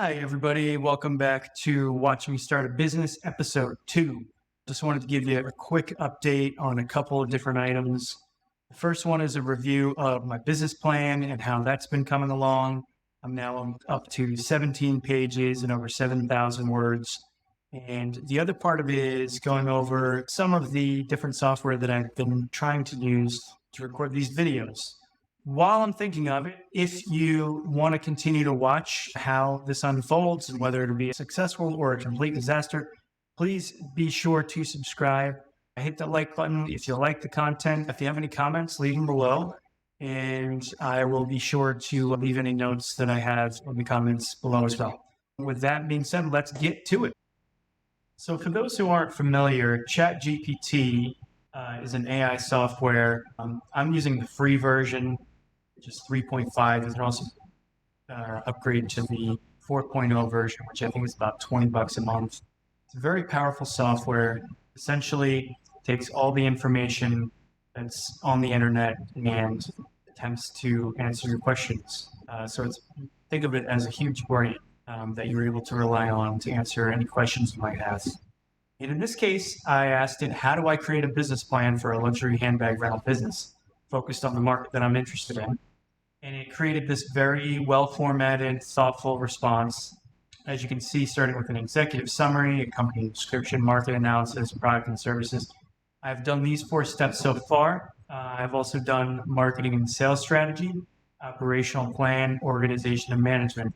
Hi, everybody. Welcome back to Watch Me Start a Business, episode 2. Just wanted to give you a quick update on a couple of different items. The first one is a review of my business plan and how that's been coming along. I'm now up to 17 pages and over 7,000 words. And the other part of it is going over some of the different software that I've been trying to use to record these videos. While I'm thinking of it, if you want to continue to watch how this unfolds and whether it'll be successful or a complete disaster, please be sure to subscribe. Hit that like button if you like the content. If you have any comments, leave them below. And I will be sure to leave any notes that I have in the comments below as well. With that being said, let's get to it. So for those who aren't familiar, ChatGPT is an AI software. I'm using the free version, which is 3.5. You can also upgrade to the 4.0 version, which I think is about $20 a month. It's a very powerful software. Essentially, takes all the information that's on the internet and attempts to answer your questions. Think of it as a huge brain that you're able to rely on to answer any questions you might have. And in this case, I asked it, how do I create a business plan for a luxury handbag rental business focused on the market that I'm interested in? And it created this very well-formatted, thoughtful response. As you can see, starting with an executive summary, a company description, market analysis, product and services. I've done these 4 steps so far. I've also done marketing and sales strategy, operational plan, organization, and management.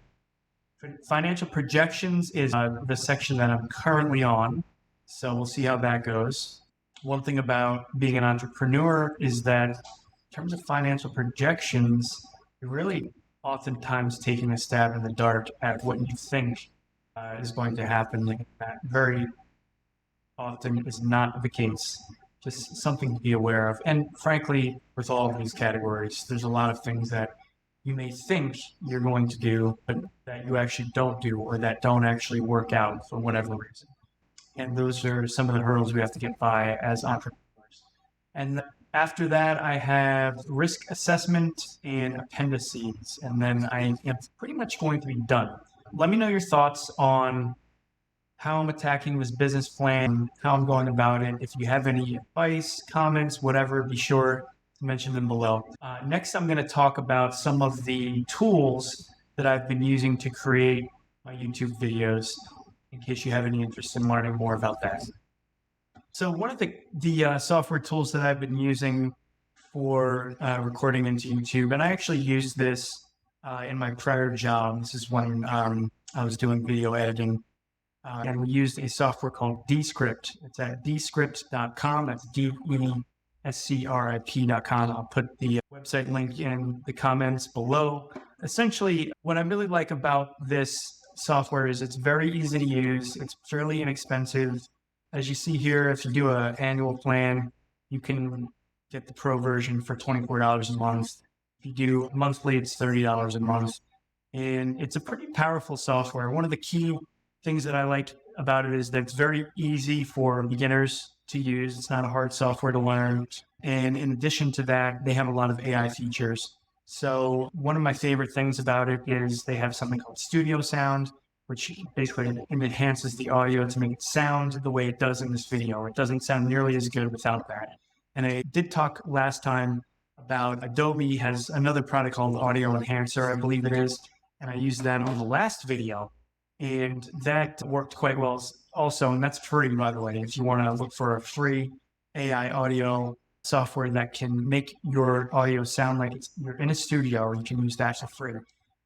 Financial projections is the section that I'm currently on. So we'll see how that goes. One thing about being an entrepreneur is that in terms of financial projections, you're really oftentimes taking a stab in the dark at what you think is going to happen. That very often is not the case. Just something to be aware of. And frankly, with all of these categories, there's a lot of things that you may think you're going to do, but that you actually don't do, or that don't actually work out for whatever reason. And those are some of the hurdles we have to get by as entrepreneurs. And after that, I have risk assessment and appendices, and then I am pretty much going to be done. Let me know your thoughts on how I'm attacking this business plan, how I'm going about it. If you have any advice, comments, whatever, be sure to mention them below. Next, I'm going to talk about some of the tools that I've been using to create my YouTube videos, in case you have any interest in learning more about that. So one of the software tools that I've been using for recording into YouTube, and I actually used this in my prior job. This is when I was doing video editing, and we used a software called Descript. It's at descript.com. That's DESCRIP.com. I'll put the website link in the comments below. Essentially, what I really like about this software is it's very easy to use. It's fairly inexpensive. As you see here, if you do an annual plan, you can get the pro version for $24 a month. If you do monthly, it's $30 a month. And it's a pretty powerful software. One of the key things that I like about it is that it's very easy for beginners to use. It's not a hard software to learn. And in addition to that, they have a lot of AI features. So one of my favorite things about it is they have something called Studio Sound, which basically enhances the audio to make it sound the way it does in this video. It doesn't sound nearly as good without that. And I did talk last time about Adobe has another product called Audio Enhancer, I believe it is. And I used that on the last video. And that worked quite well also. And that's free, by the way, if you want to look for a free AI audio software that can make your audio sound like you're in a studio, you can use that for free.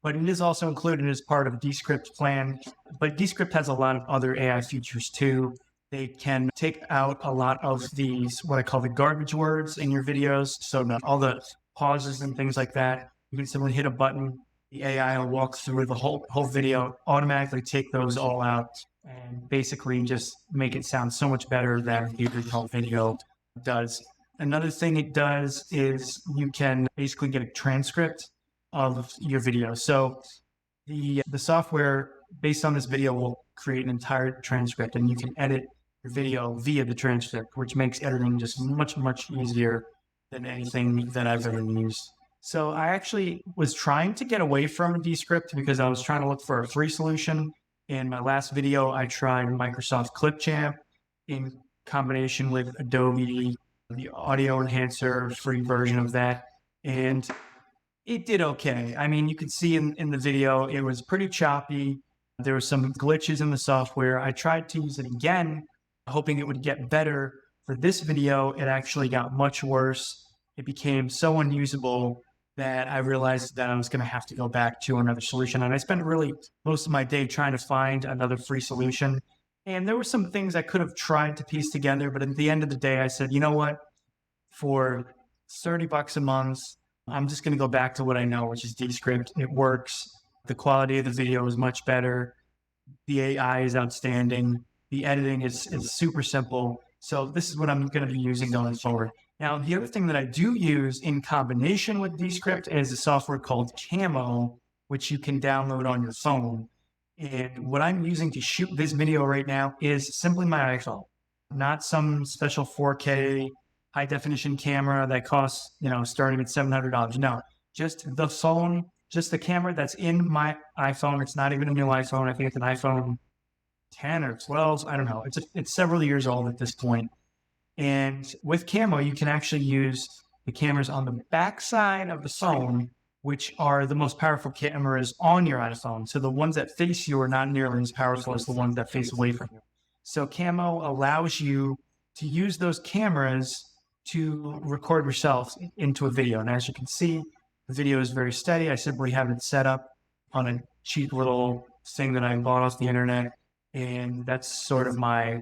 But it is also included as part of Descript plan. But Descript has a lot of other AI features too. They can take out a lot of these, what I call the garbage words in your videos. So not all the pauses and things like that. You can simply hit a button. The AI will walk through the whole video, automatically take those all out, and basically just make it sound so much better than the original video does. Another thing it does is you can basically get a transcript of your video. So the software based on this video will create an entire transcript, and you can edit your video via the transcript, which makes editing just much, much easier than anything that I've ever used. So I actually was trying to get away from Descript because I was trying to look for a free solution. In my last video, I tried Microsoft Clipchamp in combination with Adobe, the audio enhancer, free version of that. And it did okay. I mean, you could see in the video, it was pretty choppy. There were some glitches in the software. I tried to use it again, hoping it would get better. For this video, it actually got much worse. It became so unusable that I realized that I was going to have to go back to another solution. And I spent really most of my day trying to find another free solution. And there were some things I could have tried to piece together, but at the end of the day, I said, you know what? For $30 a month, I'm just going to go back to what I know, which is Descript. It works. The quality of the video is much better. The AI is outstanding. The editing is super simple. So this is what I'm going to be using going forward. Now, the other thing that I do use in combination with Descript is a software called Camo, which you can download on your phone. And what I'm using to shoot this video right now is simply my iPhone, not some special 4K high definition camera that costs, starting at $700. No, just the phone, just the camera that's in my iPhone. It's not even a new iPhone. I think it's an iPhone 10 or 12. I don't know. It's several years old at this point. And with Camo, you can actually use the cameras on the back side of the phone, which are the most powerful cameras on your iPhone. So the ones that face you are not nearly as powerful as the ones that face away from you. So Camo allows you to use those cameras to record yourself into a video. And as you can see, the video is very steady. I simply have it set up on a cheap little thing that I bought off the internet. And that's sort of my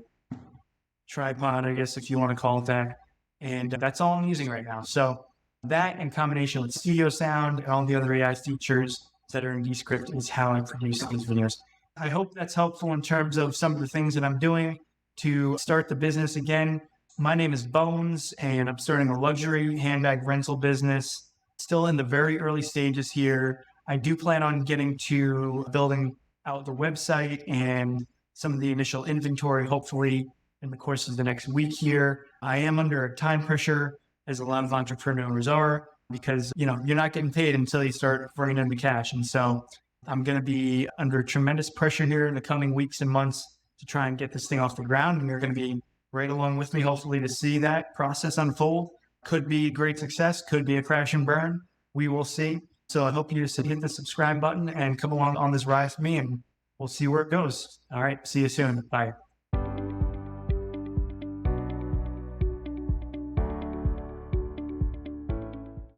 tripod, I guess, if you want to call it that. And that's all I'm using right now. So that in combination with studio sound and all the other AI features that are in Descript is how I produce these videos. I hope that's helpful in terms of some of the things that I'm doing to start the business again. My name is Bones, and I'm starting a luxury handbag rental business. Still in the very early stages here. I do plan on getting to building out the website and some of the initial inventory, hopefully in the course of the next week here. I am under a time pressure, as a lot of entrepreneurs are, because you're not getting paid until you start bringing in the cash. And so I'm going to be under tremendous pressure here in the coming weeks and months to try and get this thing off the ground. And you're going to be right along with me, hopefully, to see that process unfold. Could be great success, could be a crash and burn. We will see. So I hope you just hit the subscribe button and come along on this ride with me, and we'll see where it goes. All right. See you soon. Bye.